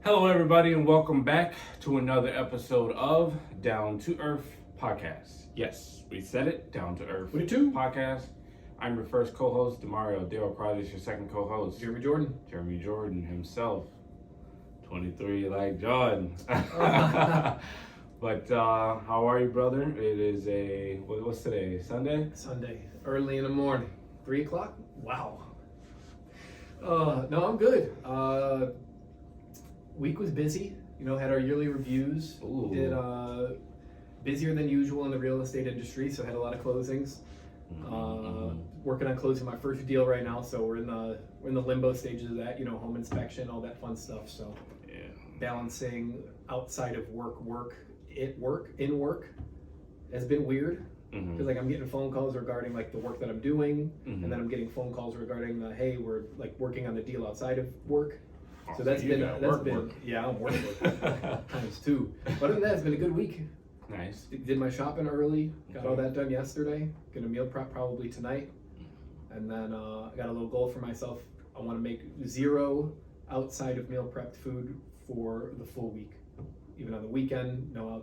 Hello, everybody, and welcome back to another episode of Down to Earth Podcast. Yes, we said it, Down to Earth 22. Podcast. I'm your first co-host, Demario. Dale Crowley is your second co-host. Jeremy Jordan. Jeremy Jordan himself, 23 like Jordan. But how are you, brother? It is what's today? Sunday? Sunday, early in the morning, 3 o'clock. Wow. No, I'm good. Week was busy. Had our yearly reviews. Ooh. Did busier than usual in the real estate industry, so had a lot of closings. Working on closing my first deal right now, so we're in the limbo stages of that. Home inspection, all that fun stuff. So Yeah. balancing outside of work in work has been weird. Because I'm getting phone calls regarding the work that I'm doing, and then I'm getting phone calls regarding hey, we're working on the deal outside of work. So I'm work times two. But other than that, it's been a good week. Nice. Did my shopping early, got all that done yesterday. Gonna meal prep probably tonight, and then I got a little goal for myself. I want to make 0 outside of meal prepped food for the full week. Even on the weekend, no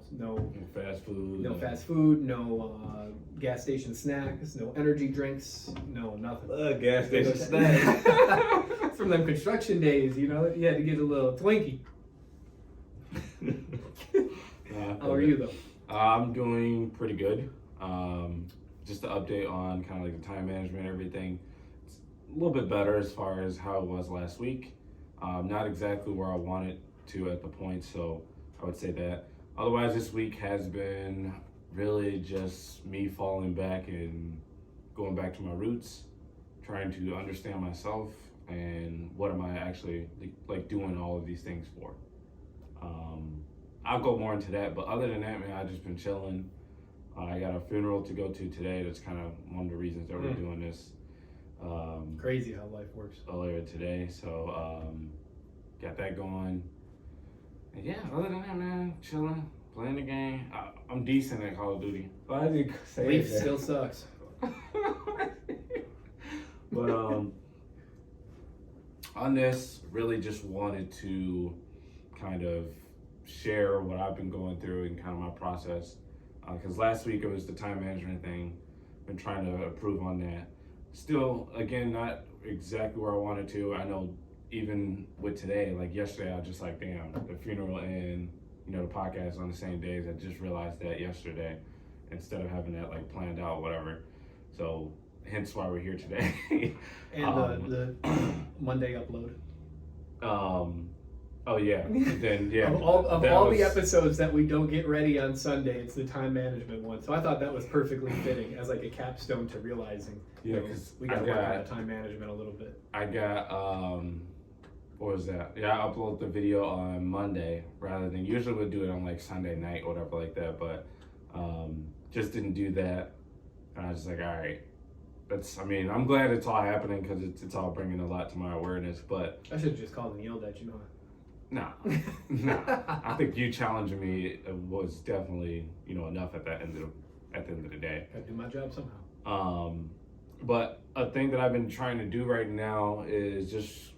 fast food. no fast food, no gas station snacks, no energy drinks, no nothing. Gas station snacks. From them construction days, you had to get a little Twinkie. How are you though? I'm doing pretty good. Just to update on kind of the time management, everything. It's a little bit better as far as how it was last week. Not exactly where I wanted to at the point, so I would say that. Otherwise, this week has been really just me falling back and going back to my roots, trying to understand myself and what am I actually doing all of these things for. I'll go more into that, but other than that, man, I've just been chilling. I got a funeral to go to today. That's kind of one of the reasons that we're doing this. Crazy how life works. Earlier today, so got that going. And yeah, other than that, man, chilling, playing the game. I'm decent at Call of Duty. Why did you say Leaf that? still sucks. But on this, really just wanted to kind of share what I've been going through and kind of my process. Because last week it was the time management thing. Been trying to improve on that. Still, again, not exactly where I wanted to. I know even with today, yesterday, I was just damn, the funeral and the podcast on the same days. I just realized that yesterday instead of having that planned out, whatever. So hence why we're here today. And the Monday upload. Oh yeah. Then yeah. Of all the episodes that we don't get ready on Sunday, it's the time management one. So I thought that was perfectly fitting as a capstone to realizing. Yeah, because we got to work on that time management a little bit. I got what was that? Yeah, I upload the video on Monday rather than usually we'd do it on Sunday night or whatever like that, but just didn't do that. And I was just all right. I'm glad it's all happening because it's all bringing a lot to my awareness. But I should have just called and yelled at you. No. I think you challenging me was definitely enough at the end of the day. Gotta do my job somehow. But a thing that I've been trying to do right now is just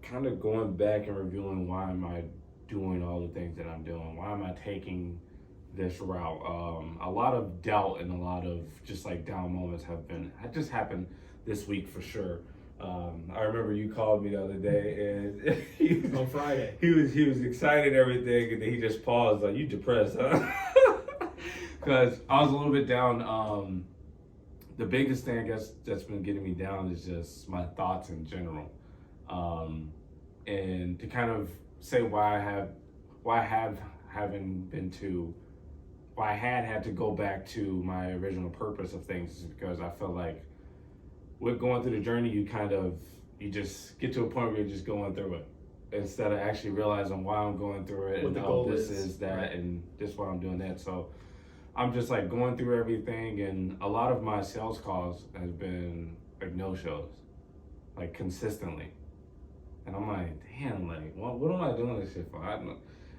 kind of going back and reviewing why am I doing all the things that I'm doing? Why am I taking this route? A lot of doubt and a lot of just down moments have just happened this week for sure. I remember you called me the other day and on Friday. He was excited and everything, and then he just paused you depressed, huh? Because I was a little bit down. The biggest thing I guess that's been getting me down is just my thoughts in general. And to kind of say why I had had to go back to my original purpose of things is because I felt like with going through the journey, you just get to a point where you're just going through it instead of actually realizing why I'm going through it and this is that right. And this why I'm doing that. So I'm just going through everything, and a lot of my sales calls has been no shows, consistently. And I'm damn, what am I doing this shit for?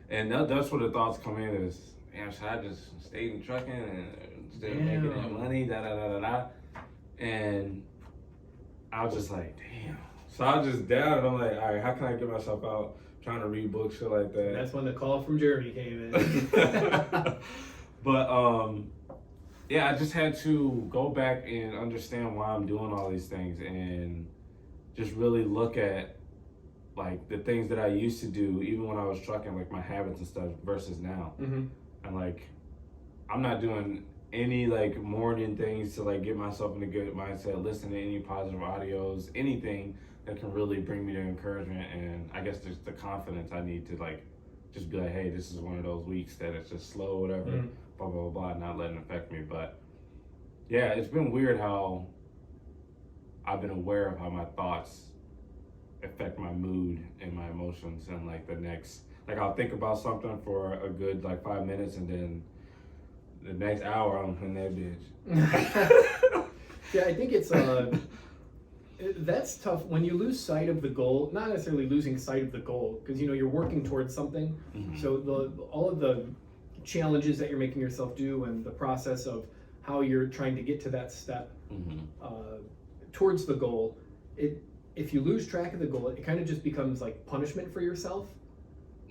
And that's where the thoughts come in is, damn, should I just stay in trucking and still making that money, And I was just damn. So I was just down, and I'm all right, how can I get myself out? trying to read books, shit like that. That's when the call from Jeremy came in. But yeah, I just had to go back and understand why I'm doing all these things and just really look at like the things that I used to do, even when I was trucking, like my habits and stuff versus now. Mm-hmm. And like, I'm not doing any like morning things to like get myself in a good mindset, listen to any positive audios, anything that can really bring me to encouragement. And I guess there's the confidence I need to like, just be like, hey, this is one of those weeks that it's just slow, whatever, blah, blah, blah, not letting it affect me. But yeah, it's been weird how I've been aware of how my thoughts affect my mood and my emotions and like the next, like I'll think about something for a good like 5 minutes and then the next hour I'm in that bitch. Yeah, I think it's that's tough when you lose sight of the goal. Not necessarily losing sight of the goal, because you know you're working towards something. Mm-hmm. So all of the challenges that you're making yourself do and the process of how you're trying to get to that step towards the goal, if you lose track of the goal, it kind of just becomes like punishment for yourself.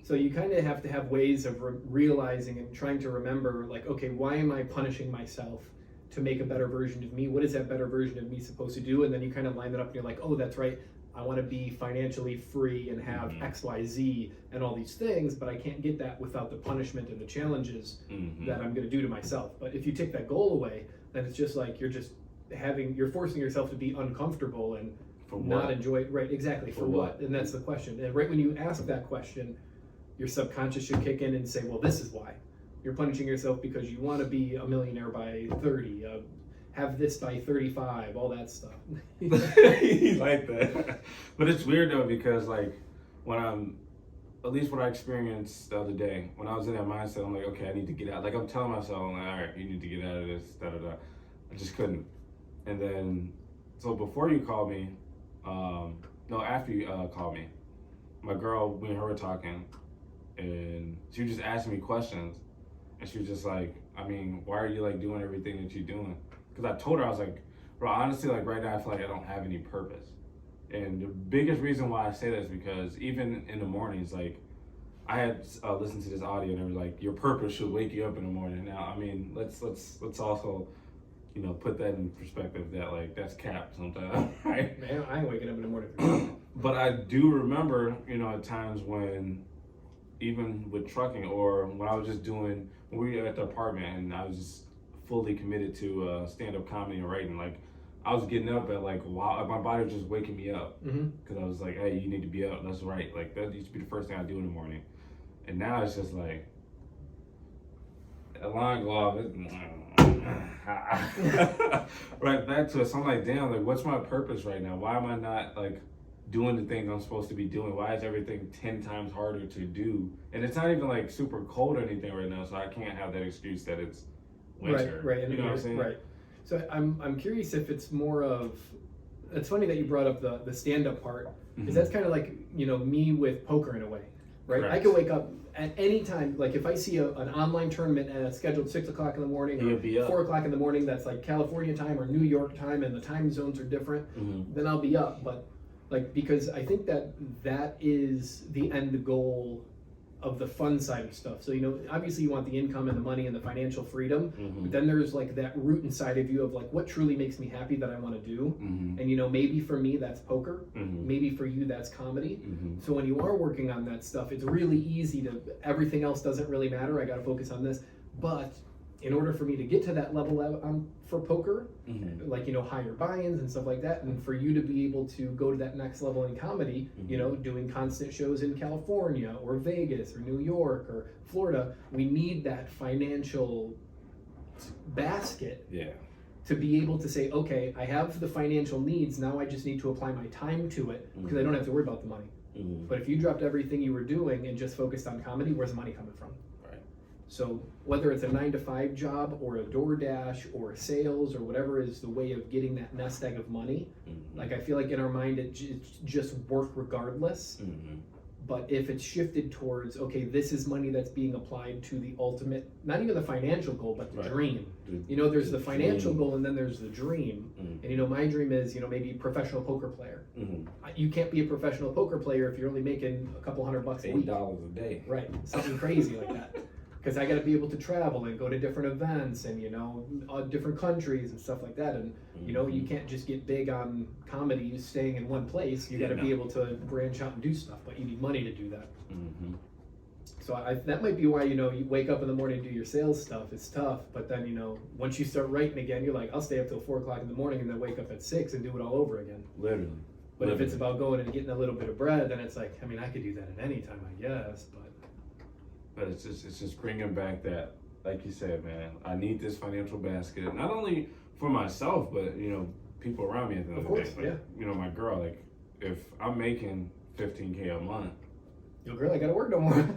So you kind of have to have ways of realizing and trying to remember, like, okay, why am I punishing myself to make a better version of me? What is that better version of me supposed to do? And then you kind of line that up and you're like, oh, that's right. I want to be financially free and have X, Y, Z and all these things, but I can't get that without the punishment and the challenges that I'm going to do to myself. But if you take that goal away, then it's just like you're forcing yourself to be uncomfortable and not enjoy it. Right, exactly. For what? And that's the question. And right when you ask that question, your subconscious should kick in and say, well, this is why. You're punishing yourself because you want to be a millionaire by 30, have this by 35, all that stuff. He's like that. But it's weird though, because like at least what I experienced the other day, when I was in that mindset, I'm like, okay, I need to get out. Like I'm telling myself, I'm like, all right, you need to get out of this, da da da. I just couldn't. And then, so before you called me, after you called me, my girl, me and her were talking, and she was just asking me questions, and she was just like, I mean, why are you like doing everything that you're doing? Because I told her, I was like, bro, honestly, like right now I feel like I don't have any purpose. And the biggest reason why I say that is because even in the mornings, like I had listened to this audio and it was like, your purpose should wake you up in the morning. Now, I mean, let's also, you know, put that in perspective that like that's capped sometimes, right? Man, I ain't waking up in the morning. But I do remember, you know, at times when, even with trucking or when I was just when we were at the apartment and I was just fully committed to stand-up comedy and writing, like I was getting up at like, wow, my body was just waking me up because I was like, hey, you need to be up. That's right. Like that used to be the first thing I do in the morning. And now it's just like, alarm go off, right back to it. So I'm like, damn, like what's my purpose right now? Why am I not like doing the things I'm supposed to be doing? Why is everything 10 times harder to do? And it's not even like super cold or anything right now, so I can't have that excuse that it's winter. Right. You know what I'm saying? Right. So I'm curious if it's more of, it's funny that you brought up the stand-up part, because that's kind of like, you know, me with poker in a way, right? Correct. I can wake up at any time, like if I see an online tournament and it's scheduled 6 o'clock in the morning or 4 o'clock in the morning, that's like California time or New York time and the time zones are different, then I'll be up. But like, because I think that is the end goal of the fun side of stuff. So, you know, obviously you want the income and the money and the financial freedom, but then there's like that root inside of you of like, what truly makes me happy that I want to do? And, you know, maybe for me that's poker, maybe for you that's comedy. So when you are working on that stuff, it's really easy to, everything else doesn't really matter, I got to focus on this. But in order for me to get to that level for poker, like, you know, higher buy-ins and stuff like that, and for you to be able to go to that next level in comedy, you know, doing constant shows in California or Vegas or New York or Florida, we need that financial basket to be able to say, okay, I have the financial needs, now I just need to apply my time to it because I don't have to worry about the money. But if you dropped everything you were doing and just focused on comedy, where's the money coming from? So whether it's a 9-to-5 job or a DoorDash or sales or whatever is the way of getting that nest egg of money, like I feel like in our mind it's just work regardless. But if it's shifted towards, okay, this is money that's being applied to the ultimate, not even the financial goal, but the Right. dream. There's the financial goal and then there's the dream. And my dream is, maybe professional poker player. You can't be a professional poker player if you're only making a couple $100 a week. $8 a day. Right, something crazy like that. Because I got to be able to travel and go to different events and different countries and stuff like that. And you can't just get big on comedy staying in one place. You got to be able to branch out and do stuff, but you need money to do that. So that might be why you wake up in the morning and do your sales stuff. It's tough, but then once you start writing again, you're like, I'll stay up till 4 o'clock in the morning and then wake up at 6 and do it all over again. Literally. But if it's about going and getting a little bit of bread, then it's like, I could do that at any time, I guess, But it's just bringing back that, like you said, man, I need this financial basket, not only for myself, but, people around me at the end of the day. Like, my girl, like, if I'm making $15K a month. Yo, girl, I gotta work no more.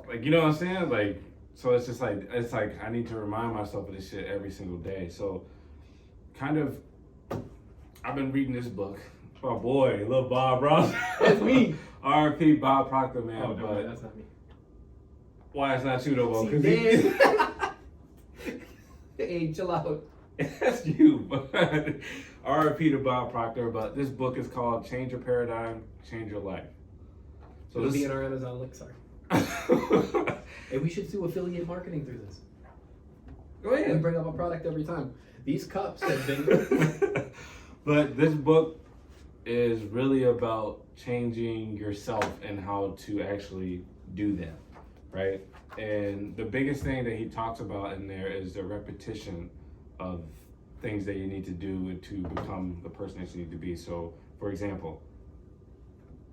Like, you know what I'm saying? Like, so it's just like, I need to remind myself of this shit every single day. So, kind of, I've been reading this book. My boy, little Bob Ross. That's me. R.I.P. Bob Proctor, man. Oh, no, that's not me. Why it's not you though, bro? Hey, chill out. That's you, but R.I.P. to Bob Proctor. But this book is called "Change Your Paradigm, Change Your Life." So it'll be in our Amazon link. Sorry. Hey, we should do affiliate marketing through this. Go ahead. We bring up a product every time. These cups have been. But this book is really about changing yourself and how to actually do that. Right? And the biggest thing that he talks about in there is the repetition of things that you need to do to become the person that you need to be. So, for example,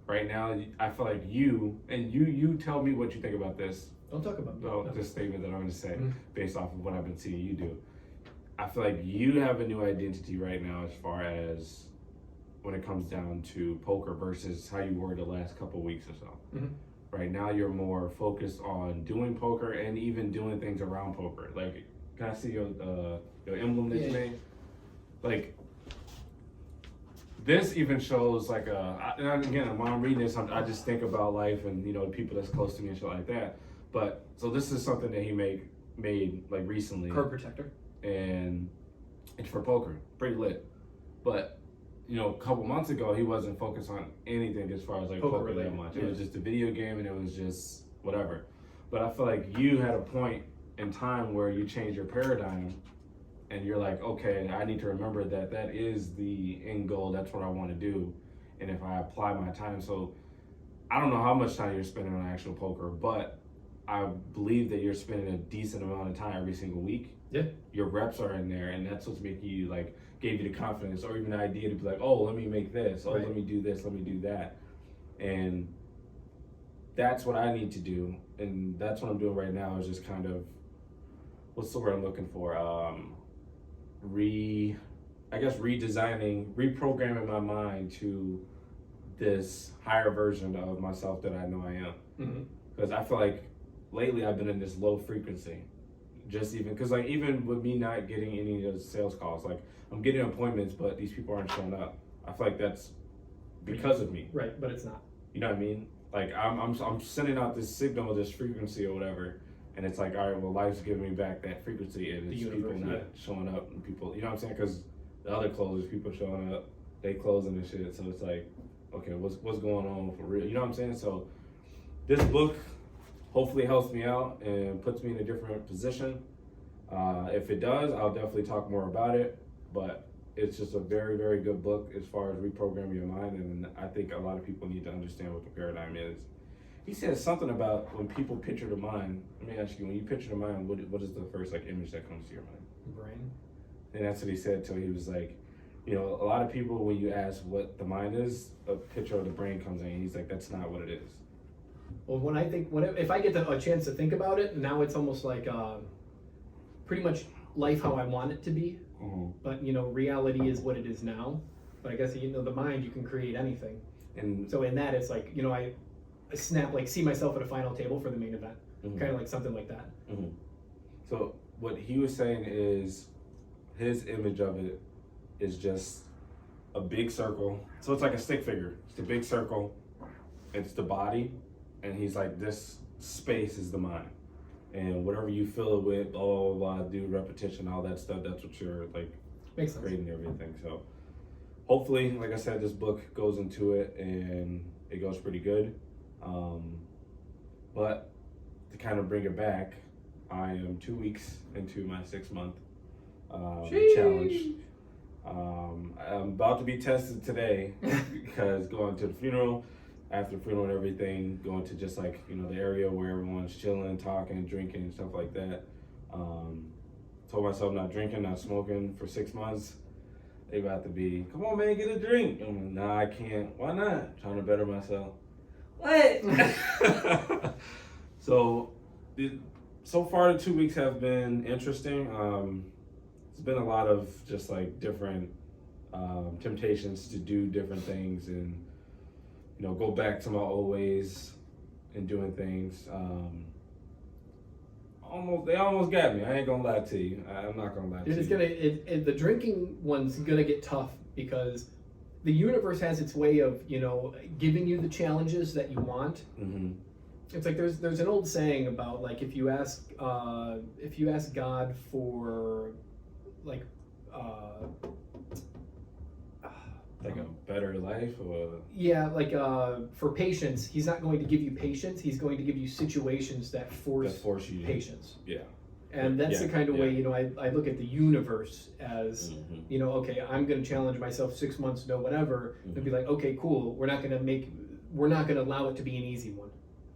right now, I feel like you tell me what you think about this. Don't talk about this statement that I'm going to say based off of what I've been seeing you do. I feel like you have a new identity right now as far as when it comes down to poker versus how you were the last couple weeks or so. Right now, you're more focused on doing poker and even doing things around poker. Like, can I see your emblem that you made? Like, this even shows like and again, when I'm reading this, I just think about life and the people that's close to me and shit like that. But so this is something that he made like recently. Card protector. And it's for poker, pretty lit. But a couple months ago, he wasn't focused on anything as far as like poker that much. It was just a video game and it was just whatever. But I feel like you had a point in time where you changed your paradigm and you're like, okay, I need to remember that is the end goal. That's what I want to do. And if I apply my time, so I don't know how much time you're spending on actual poker, but I believe that you're spending a decent amount of time every single week. Yeah. Your reps are in there, and that's what's making you like, gave you the confidence or even the idea to be like, oh, let me make this. Oh, let me do this. Let me do that. And that's what I need to do. And that's what I'm doing right now is just kind of, what's the word I'm looking for? Redesigning, reprogramming my mind to this higher version of myself that I know I am. Because I feel like lately I've been in this low frequency. Just even, because like even with me not getting any of the sales calls, like I'm getting appointments, but these people aren't showing up. I feel like that's because of me. Right, but it's not. You know what I mean? Like I'm sending out this signal, this frequency or whatever, and it's like, all right, well, life's giving me back that frequency, and it's people not showing up, and people, you know what I'm saying? Because the other closers, people showing up, they closing and shit. So it's like, okay, what's going on for real? You know what I'm saying? So this book hopefully helps me out and puts me in a different position. If it does, I'll definitely talk more about it. But it's just a very, very good book as far as reprogramming your mind. And I think a lot of people need to understand what the paradigm is. He says something about when people picture the mind. Let me ask you, when you picture the mind, what is the first like image that comes to your mind? Brain. And that's what he said till he was like, a lot of people, when you ask what the mind is, a picture of the brain comes in. He's like, that's not what it is. Well, if I get a chance to think about it, now it's almost like pretty much life how I want it to be. But reality is what it is now. But I guess the mind, you can create anything. And so in that, it's like I snap, like see myself at a final table for the main event, kind of like something like that. So what he was saying is, his image of it is just a big circle. So it's like a stick figure. It's a big circle, it's the body, and he's like, this space is the mind, and whatever you fill it with, blah blah blah, do repetition, all that stuff. That's what you're like Makes sense. creating everything. So hopefully, like I said, this book goes into it and it goes pretty good. But to kind of bring it back, I am 2 weeks into my 6-month challenge. I'm about to be tested today because going to the funeral, after the funeral and everything, going to just like, the area where everyone's chilling, talking, drinking, and stuff like that. Told myself not drinking, not smoking for 6 months. They about to be, come on man, get a drink. I'm like, nah, I can't. Why not? Trying to better myself. What? So far the 2 weeks have been interesting. It's been a lot of just like different temptations to do different things and go back to my old ways and doing things. They almost got me. I ain't gonna lie to you. I'm not gonna lie to you. The drinking one's gonna get tough because the universe has its way of giving you the challenges that you want. Mm-hmm. It's like there's an old saying about like if you ask God for like a better life, or for patience, he's not going to give you patience. He's going to give you situations that force you patience. Yeah. And that's the kind of way I look at the universe as okay, I'm going to challenge myself 6 months, no whatever, and be like, okay, cool. We're not going to allow it to be an easy one.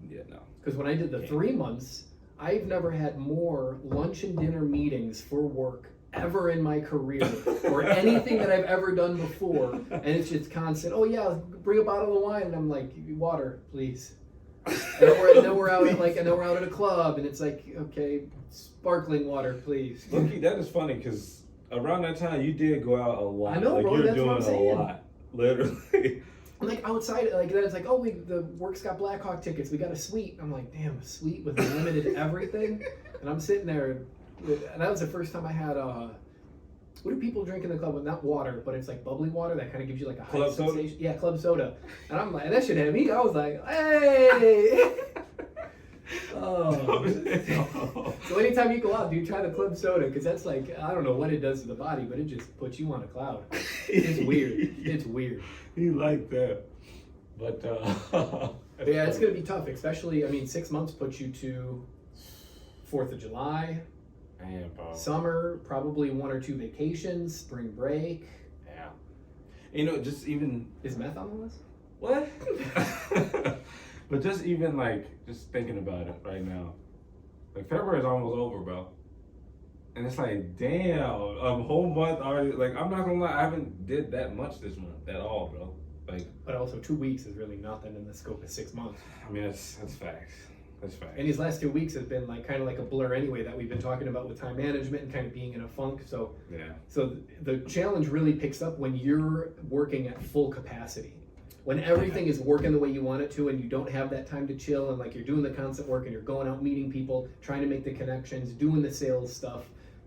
Yeah, no. Because when I did the 3 months, I've never had more lunch and dinner meetings for work ever in my career or anything that I've ever done before, and it's just constant. Oh yeah, bring a bottle of wine, and I'm like, water, please. And then we're out at a club, and it's like, okay, sparkling water, please. Loki, that is funny because around that time you did go out a lot. I know, like bro. you're That's doing what I'm saying. a lot, literally. Like outside, like then it's like, oh, the work's got Blackhawk tickets. We got a suite. I'm like, damn, a suite with limited everything. And I'm sitting there, and that was the first time I had what do people drink in the club with? Not water, but it's like bubbly water that kind of gives you like a high Club sensation. soda? Yeah, club soda. And I'm like, and that shit had me. I was like, hey. Oh. So anytime you go out, do you try the club soda? Because that's like, I don't know what it does to the body, but it just puts you on a cloud. It's weird. It's weird. You like that. But yeah, it's going to be tough, especially, 6 months puts you to 4th of July, summer, probably 1 or 2 vacations, spring break. Yeah. Just even... Is meth on the list? What? But just even just thinking about it right now, like February is almost over, bro. And it's like, damn, a whole month already. Like, I'm not gonna lie, I haven't did that much this month at all, bro. Like, but also 2 weeks is really nothing in the scope of 6 months. That's facts. That's facts. And these last 2 weeks have been kind of like a blur anyway, that we've been talking about with time management and kind of being in a funk. So yeah. So the challenge really picks up when you're working at full capacity. When everything is working the way you want it to, and you don't have that time to chill, and you're doing the constant work, and you're going out meeting people, trying to make the connections, doing the sales stuff,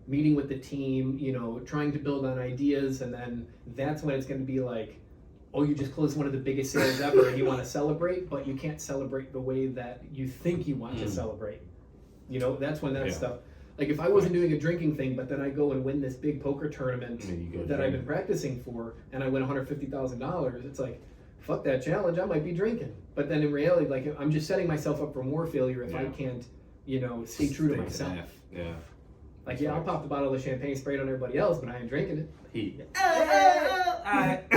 meeting with the team, trying to build on ideas, and then that's when it's going to be like, oh, you just closed one of the biggest sales ever, and you want to celebrate, but you can't celebrate the way that you think you want to celebrate. That's when that stuff. Like if I wasn't doing a drinking thing, but then I go and win this big poker tournament that I've been practicing for, and I win $150,000, it's like, fuck that challenge, I might be drinking. But then in reality, I'm just setting myself up for more failure if I can't, stay true to myself. Yeah. I'll pop the bottle of champagne, spray it on everybody else, but I ain't drinking it. Alright.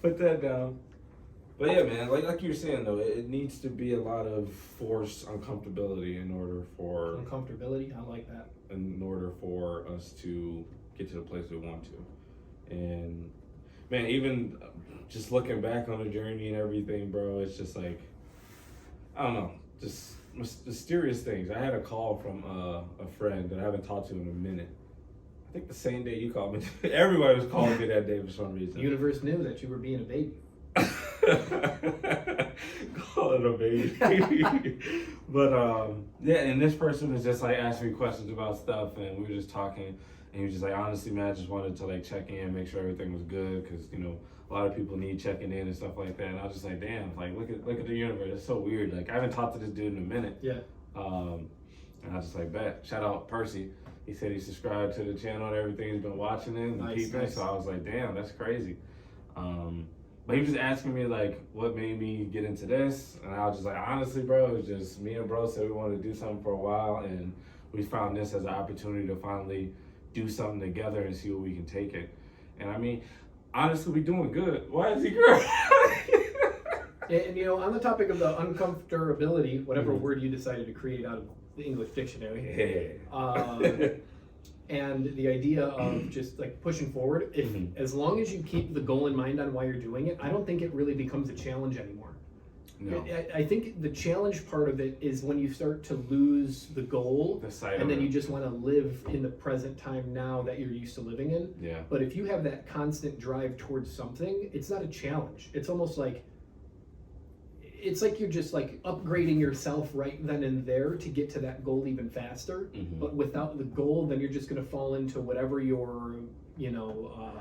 Put that down. But yeah, man, like you were saying though, it needs to be a lot of forced uncomfortability in order for... Uncomfortability? I like that. In order for us to get to the place we want to. And... man, even just looking back on the journey and everything, bro, it's just like, I don't know, just mysterious things. I had a call from a friend that I haven't talked to in a minute. I think the same day you called me. Everybody was calling me that day for some reason. The universe knew that you were being a baby. Call it a baby. But, yeah, and this person was just asking me questions about stuff, and we were just talking. And he was just like, honestly, man, I just wanted to like check in, make sure everything was good, because you know a lot of people need checking in and stuff like that. And I was just like, damn, like look at the universe. It's so weird. Like I haven't talked to this dude in a minute. Yeah. And I was just like, bet. Shout out Percy. He said he subscribed to the channel and everything. He's been watching it and keeping it. So I was like, damn, that's crazy. But he was just asking me like what made me get into this, and I was just like, honestly, bro, it was just me and bro said we wanted to do something for a while, and we found this as an opportunity to finally do something together and see where we can take it. And I mean, honestly, we doing good. Why is he crying? And you know, on the topic of the uncomfortability, whatever word you decided to create out of the English dictionary, and the idea of just like pushing forward, if as long as you keep the goal in mind on why you're doing it, I don't think it really becomes a challenge anymore. No. I think the challenge part of it is when you start to lose the goal, and then you just want to live in the present time now that you're used to living in. Yeah. But if you have that constant drive towards something, it's not a challenge. It's almost like you're just like upgrading yourself right then and there to get to that goal even faster. But without the goal, then you're just going to fall into whatever your, you know,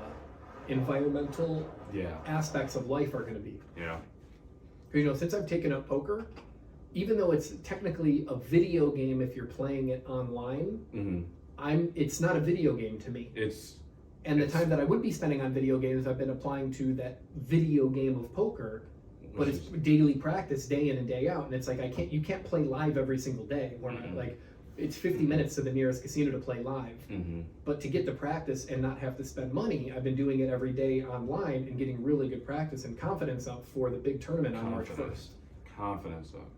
environmental aspects of life are going to be. Yeah. Because, you know, since I've taken up poker, even though it's technically a video game if you're playing it online, it's not a video game to me. And the time that I would be spending on video games, I've been applying to that video game of poker. But it's daily practice, day in and day out, and it's like you can't play live every single day. Where like it's 50 minutes to the nearest casino to play live. But to get the practice and not have to spend money, I've been doing it every day online and getting really good practice and confidence up for the big tournament on March 1st. Confidence up,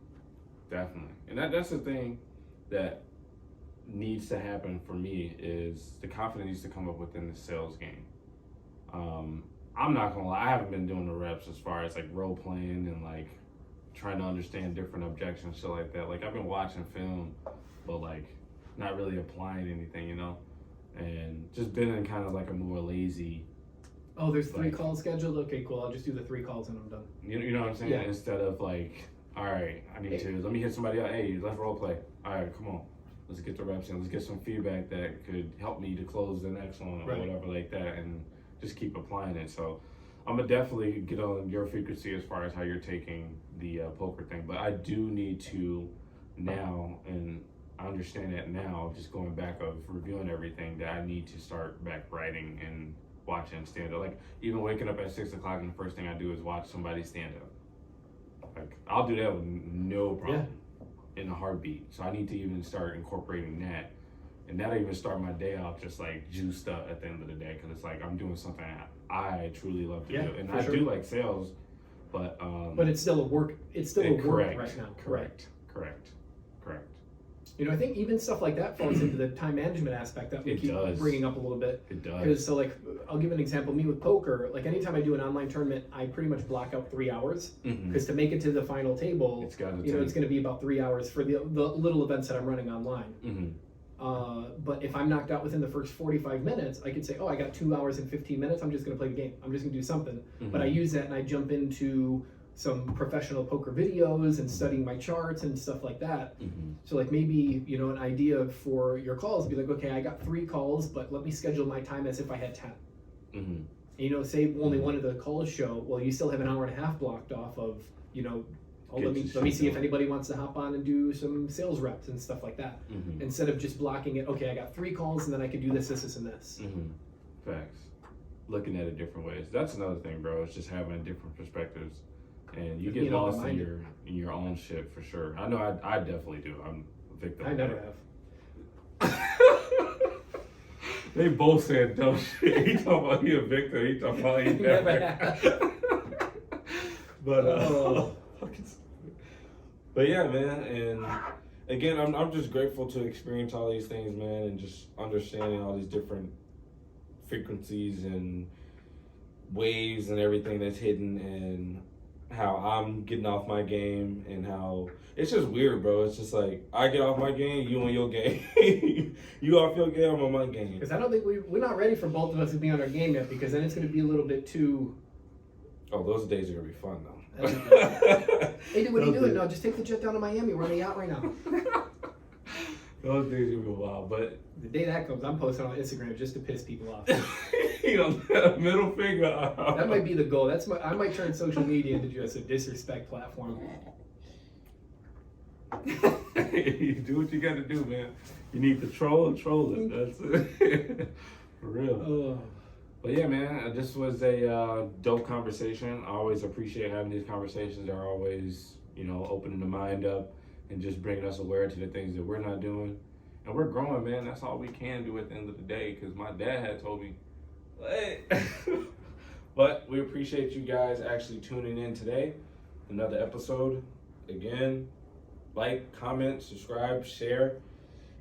definitely. And that's the thing that needs to happen for me is the confidence needs to come up within the sales game. I'm not gonna lie, I haven't been doing the reps as far as like role playing and like trying to understand different objections, shit like that. Like I've been watching film, but like not really applying anything, you know? And just been in kind of like a more lazy. Oh, there's 3 calls scheduled? Okay, cool. I'll just do the 3 calls and I'm done. You know what I'm saying? Yeah. Instead of like, all right, let me hit somebody out. Hey, let's role play. All right, come on. Let's get the reps in. Let's get some feedback that could help me to close the next one or whatever like that. And just keep applying it. So I'm gonna definitely get on your frequency as far as how you're taking the poker thing. But I do need to now, and I understand that now, just going back of reviewing everything, that I need to start back writing and watching stand up. Like even waking up at 6 o'clock and the first thing I do is watch somebody stand up. Like I'll do that with no problem in a heartbeat. So I need to even start incorporating that. And that'll even start my day off just like juiced up at the end of the day, because it's like I'm doing something I truly love to do, and I do like sales, but it's still a work. It's still a work right now. Correct. You know, I think even stuff like that falls into the time management aspect that we keep bringing up a little bit. It does. Because so like I'll give an example. Me with poker, like anytime I do an online tournament, I pretty much block out 3 hours because to make it to the final table, it's going to be about 3 hours for the little events that I'm running online. But if I'm knocked out within the first 45 minutes, I could say, oh, I got 2 hours and 15 minutes. I'm just going to play the game. I'm just going to do something. But I use that and I jump into some professional poker videos and studying my charts and stuff like that. So like maybe, you know, an idea for your calls would be like, okay, I got 3 calls, but let me schedule my time as if I had 10. And, you know, say only one of the calls show, well, you still have an hour and a half blocked off of, you know, let me see if anybody wants to hop on and do some sales reps and stuff like that. Instead of just blocking it, okay, I got 3 calls and then I could do this, and this. Facts. Looking at it different ways. That's another thing, bro. It's just having different perspectives. And you get lost in your own shit for sure. I know I definitely do. I'm a victim. I never have. They both said dumb shit. He talking about he a victim. He talking about he never have. But yeah, man, and again, I'm just grateful to experience all these things, man, and just understanding all these different frequencies and waves and everything that's hidden, and how I'm getting off my game, and how it's just weird, bro. It's just like I get off my game, you on your game, you off your game, I'm on my game. Because I don't think we're not ready for both of us to be on our game yet, because then it's going to be a little bit too. Oh, those days are gonna be fun though. Hey, dude, what are you doing? No, just take the jet down to Miami. We're on the yacht right now. Those things gonna be wild, but The day that comes, I'm posting on Instagram just to piss people off. you know, middle finger up. That might be the goal. I might turn social media into just a disrespect platform. You do what you gotta do, man. You need to troll it. That's it. For real. Oh. But yeah, man, this was a dope conversation. I always appreciate having these conversations. They're always, you know, opening the mind up and just bringing us aware to the things that we're not doing. And we're growing, man. That's all we can do at the end of the day, because my dad had told me, hey. But we appreciate you guys actually tuning in today. Another episode. Again, like, comment, subscribe, share,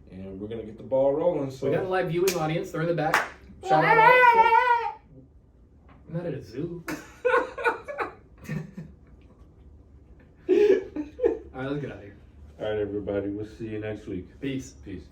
and we're going to get the ball rolling. So We got a live viewing audience. They're in the back. Shout out. I'm not at a zoo. All right, let's get out of here. All right, everybody. We'll see you next week. Peace. Peace.